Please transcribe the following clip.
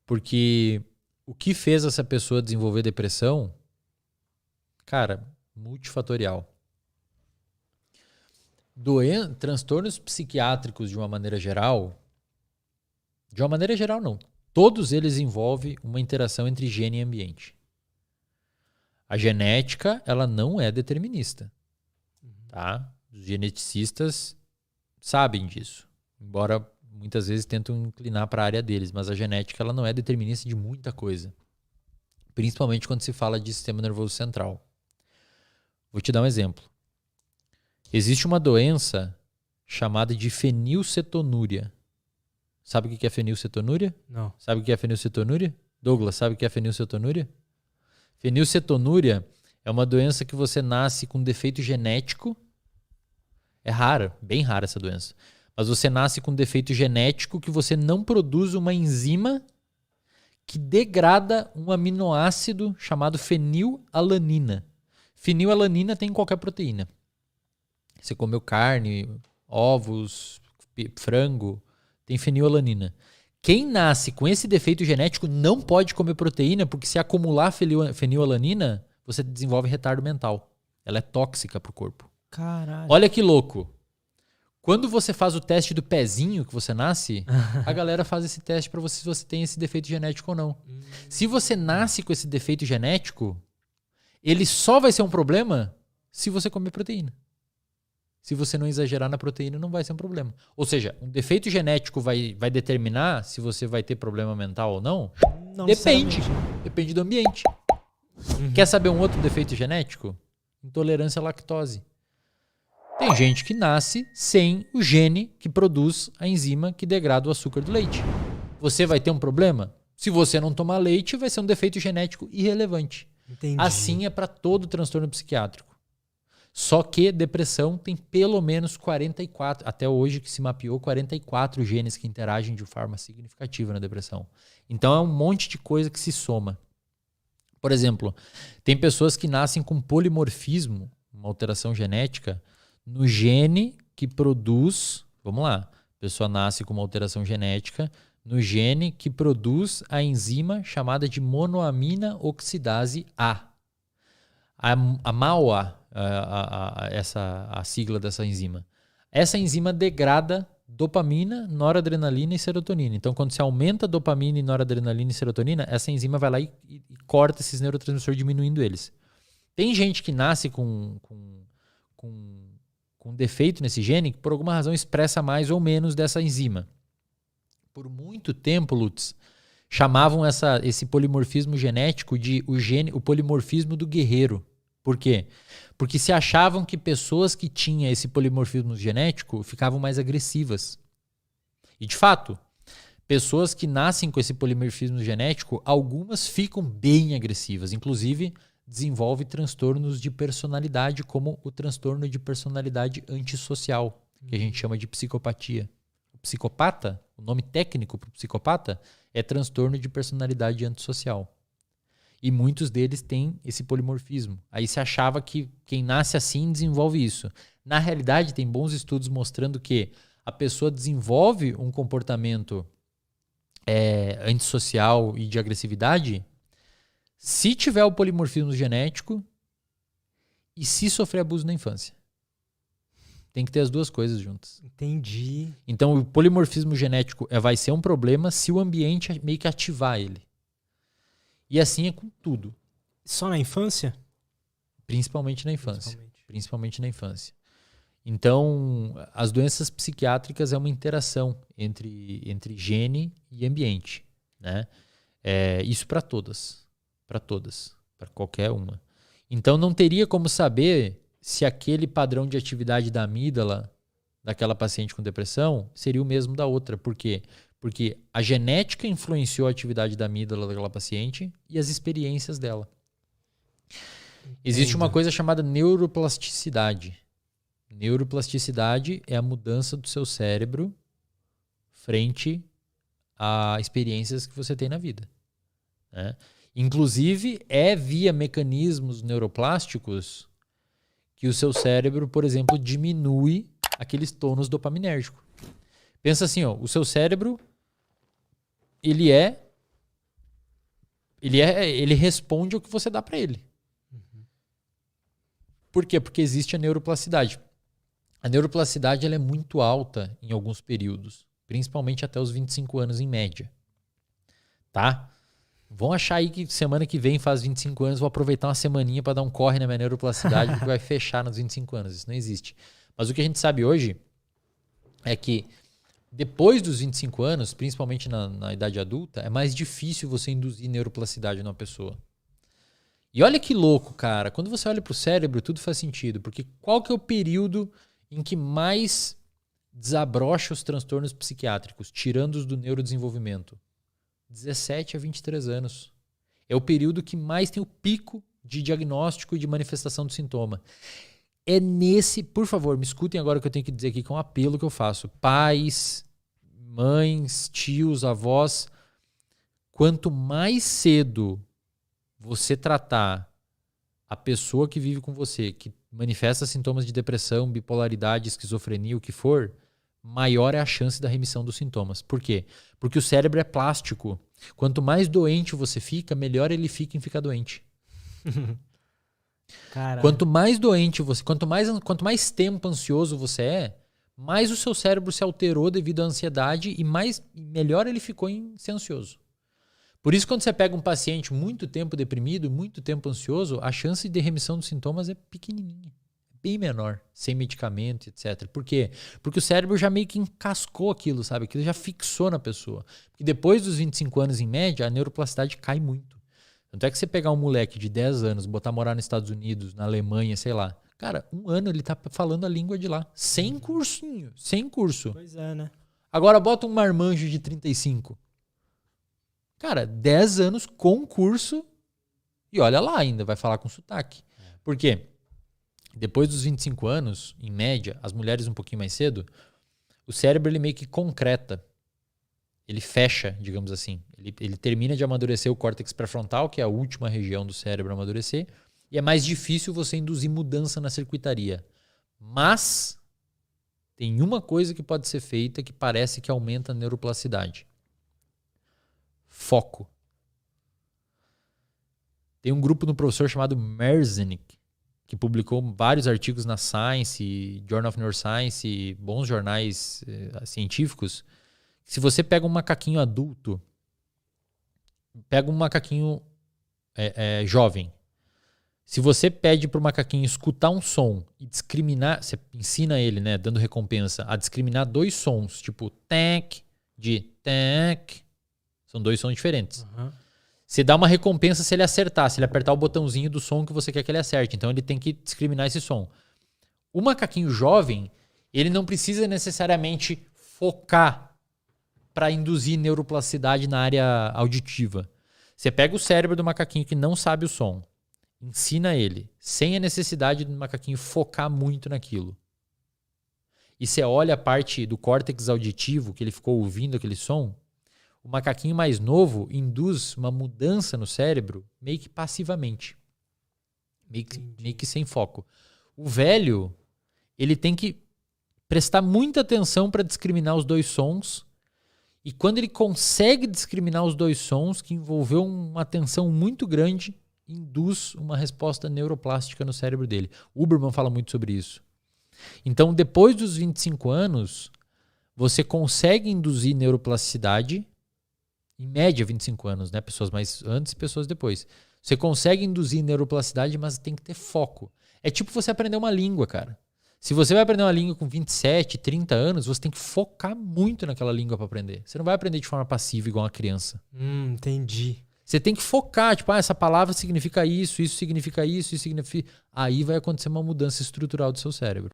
Porque o que fez essa pessoa desenvolver depressão, cara, multifatorial. Transtornos psiquiátricos de uma maneira geral não. Todos eles envolvem uma interação entre gene e ambiente. A genética, ela não é determinista. Tá? Os geneticistas sabem disso. Embora muitas vezes tentam inclinar para a área deles. Mas a genética, ela não é determinista de muita coisa. Principalmente quando se fala de sistema nervoso central. Vou te dar um exemplo. Existe uma doença chamada de fenilcetonúria. Sabe o que é fenilcetonúria? Não. Sabe o que é fenilcetonúria? Douglas, sabe o que é fenilcetonúria? Fenilcetonúria é uma doença que você nasce com defeito genético. É rara, bem rara essa doença. Mas você nasce com defeito genético que você não produz uma enzima que degrada um aminoácido chamado fenilalanina. Fenilalanina tem em qualquer proteína. Você comeu carne, ovos, frango, tem fenilalanina. Quem nasce com esse defeito genético não pode comer proteína, porque se acumular fenilalanina, você desenvolve retardo mental. Ela é tóxica para o corpo. Caralho. Olha que louco. Quando você faz o teste do pezinho que você nasce, a galera faz esse teste para você se você tem esse defeito genético ou não. Se você nasce com esse defeito genético, ele só vai ser um problema se você comer proteína. Se você não exagerar na proteína, não vai ser um problema. Ou seja, um defeito genético vai determinar se você vai ter problema mental ou não? Não Depende. Depende do ambiente. Quer saber um outro defeito genético? Intolerância à lactose. Tem gente que nasce sem o gene que produz a enzima que degrada o açúcar do leite. Você vai ter um problema? Se você não tomar leite, vai ser um defeito genético irrelevante. Entendi. Assim é para todo transtorno psiquiátrico. Só que depressão tem pelo menos 44, até hoje que se mapeou, 44 genes que interagem de forma significativa na depressão. Então é um monte de coisa que se soma. Por exemplo, tem pessoas que nascem com polimorfismo, uma alteração genética, no gene que produz... Vamos lá. A pessoa nasce com uma alteração genética no gene que produz a enzima chamada de monoamina oxidase A. A MAOA, a sigla dessa enzima. Essa enzima degrada dopamina, noradrenalina e serotonina. Então, quando você aumenta dopamina, noradrenalina e serotonina, essa enzima vai lá e corta esses neurotransmissores, diminuindo eles. Tem gente que nasce com defeito nesse gene que, por alguma razão, expressa mais ou menos dessa enzima. Por muito tempo, Lutz, chamavam esse polimorfismo genético de o polimorfismo do guerreiro. Por quê? Porque se achavam que pessoas que tinham esse polimorfismo genético ficavam mais agressivas. E, de fato, pessoas que nascem com esse polimorfismo genético, algumas ficam bem agressivas. Inclusive, desenvolve transtornos de personalidade, como o transtorno de personalidade antissocial, que a gente chama de psicopatia. O psicopata, o nome técnico para o psicopata, é transtorno de personalidade antissocial. E muitos deles têm esse polimorfismo. Aí se achava que quem nasce assim desenvolve isso. Na realidade, tem bons estudos mostrando que a pessoa desenvolve um comportamento antissocial e de agressividade se tiver o polimorfismo genético e se sofrer abuso na infância. Tem que ter as duas coisas juntas. Entendi. Então, o polimorfismo genético vai ser um problema se o ambiente meio que ativar ele. E assim é com tudo. Só na infância? Principalmente na infância. Principalmente na infância. Então, as doenças psiquiátricas é uma interação entre gene e ambiente, né? Isso para todas. Para todas. Para qualquer uma. Então, não teria como saber se aquele padrão de atividade da amígdala daquela paciente com depressão seria o mesmo da outra. Por quê? Porque a genética influenciou a atividade da amígdala daquela paciente e as experiências dela. Existe uma coisa chamada neuroplasticidade. Neuroplasticidade é a mudança do seu cérebro frente a experiências que você tem na vida, né? Inclusive, é via mecanismos neuroplásticos que o seu cérebro, por exemplo, diminui aqueles tônus dopaminérgicos. Pensa assim, ó, o seu cérebro, ele é Ele responde ao que você dá para ele. Por quê? Porque existe a neuroplasticidade. A neuroplasticidade ela é muito alta em alguns períodos, principalmente até os 25 anos em média. Tá? Vão achar aí que semana que vem faz 25 anos, vou aproveitar uma semaninha para dar um corre na minha neuroplasticidade porque vai fechar nos 25 anos. Isso não existe. Mas o que a gente sabe hoje é que depois dos 25 anos, principalmente na idade adulta, é mais difícil você induzir neuroplasticidade numa pessoa. E olha que louco, cara. Quando você olha para o cérebro, tudo faz sentido. Porque qual que é o período em que mais desabrocha os transtornos psiquiátricos, tirando os do neurodesenvolvimento? 17 a 23 anos. É o período que mais tem o pico de diagnóstico e de manifestação do sintoma. É nesse... Por favor, me escutem agora o que eu tenho que dizer aqui, que é um apelo que eu faço. Pais, mães, tios, avós. Quanto mais cedo você tratar a pessoa que vive com você, que manifesta sintomas de depressão, bipolaridade, esquizofrenia, o que for, maior é a chance da remissão dos sintomas. Por quê? Porque o cérebro é plástico. Quanto mais doente você fica, melhor ele fica em ficar doente. Caralho. Quanto mais doente você, quanto mais tempo ansioso você é, mais o seu cérebro se alterou devido à ansiedade e melhor ele ficou em ser ansioso. Por isso, quando você pega um paciente muito tempo deprimido, muito tempo ansioso, a chance de remissão dos sintomas é pequenininha, bem menor, sem medicamento, etc. Por quê? Porque o cérebro já meio que encascou aquilo, sabe? Aquilo já fixou na pessoa. Porque depois dos 25 anos, em média, a neuroplasticidade cai muito. Tanto é que você pegar um moleque de 10 anos, botar morar nos Estados Unidos, na Alemanha, sei lá. Cara, 1 ano ele tá falando a língua de lá. Sem cursinho, sem curso. Pois é, né? Agora bota um marmanjo de 35. Cara, 10 anos com curso e olha lá ainda, vai falar com sotaque. Por quê? Depois dos 25 anos, em média, as mulheres um pouquinho mais cedo, o cérebro ele meio que concreta. Ele fecha, digamos assim. Ele termina de amadurecer o córtex pré-frontal, que é a última região do cérebro a amadurecer, e é mais difícil você induzir mudança na circuitaria. Mas tem uma coisa que pode ser feita que parece que aumenta a neuroplasticidade. Foco. Tem um grupo do professor chamado Merzenich, que publicou vários artigos na Science, Journal of Neuroscience, bons jornais científicos. Se você pega um macaquinho adulto, pega um macaquinho jovem, se você pede para o macaquinho escutar um som e discriminar, você ensina ele, né, dando recompensa, a discriminar 2 sons, tipo tac, de tac, são 2 sons diferentes. Uhum. Você dá uma recompensa se ele acertar, se ele apertar o botãozinho do som que você quer que ele acerte. Então ele tem que discriminar esse som. O macaquinho jovem, ele não precisa necessariamente focar para induzir neuroplasticidade na área auditiva. Você pega o cérebro do macaquinho que não sabe o som, ensina ele, sem a necessidade do macaquinho focar muito naquilo. E você olha a parte do córtex auditivo, que ele ficou ouvindo aquele som, o macaquinho mais novo induz uma mudança no cérebro meio que passivamente. Meio que sem foco. O velho, ele tem que prestar muita atenção para discriminar os 2 sons. E quando ele consegue discriminar os 2 sons, que envolveu uma atenção muito grande, induz uma resposta neuroplástica no cérebro dele. Huberman fala muito sobre isso. Então, depois dos 25 anos, você consegue induzir neuroplasticidade, em média 25 anos, né? Pessoas mais antes e pessoas depois. Você consegue induzir neuroplasticidade, mas tem que ter foco. É tipo você aprender uma língua, cara. Se você vai aprender uma língua com 27, 30 anos, você tem que focar muito naquela língua para aprender. Você não vai aprender de forma passiva igual uma criança. Entendi. Você tem que focar, tipo, essa palavra significa isso significa isso significa... Aí vai acontecer uma mudança estrutural do seu cérebro.